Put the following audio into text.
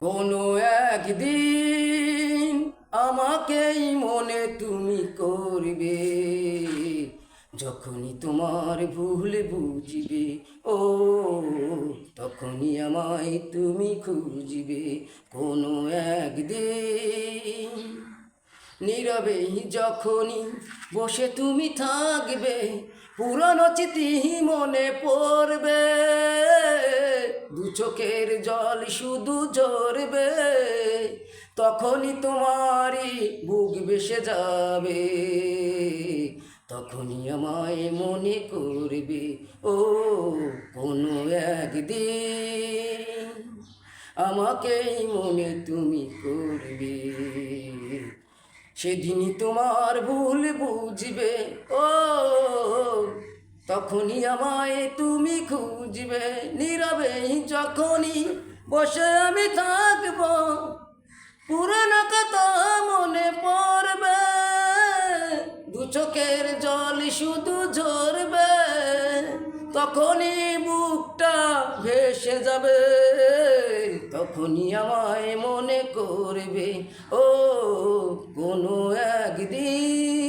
কোনো একদিন আমাকেই মনে তুমি করবে, যখনই তোমার ভুল বুঝবে, ও তখনই আমায় তুমি খুঁজবে। কোনো একদিন নীরবে যখনই বসে তুমি থাকবে, পুরনো স্মৃতি মনে পড়বে, দু চোখের জল শুধু ঝরবে, তখনই তোমারই বুক ভেসে যাবে, তখনই আমায় মনে করবে। ও কোনো একদিন আমাকেই মনে তুমি করবে, সেদিনই তোমার ভুল বুঝবে, ও তখনই আমায় তুমি খুঁজবে। নীরবে যখনই বসে আমি থাকব, পুরানো কথা মনে পড়বে, দু চোখের জল শুধু ঝরবে, তখনই বুকটা ভেসে যাবে, তখনই আমায় মনে করবে। ও কোনো একদিন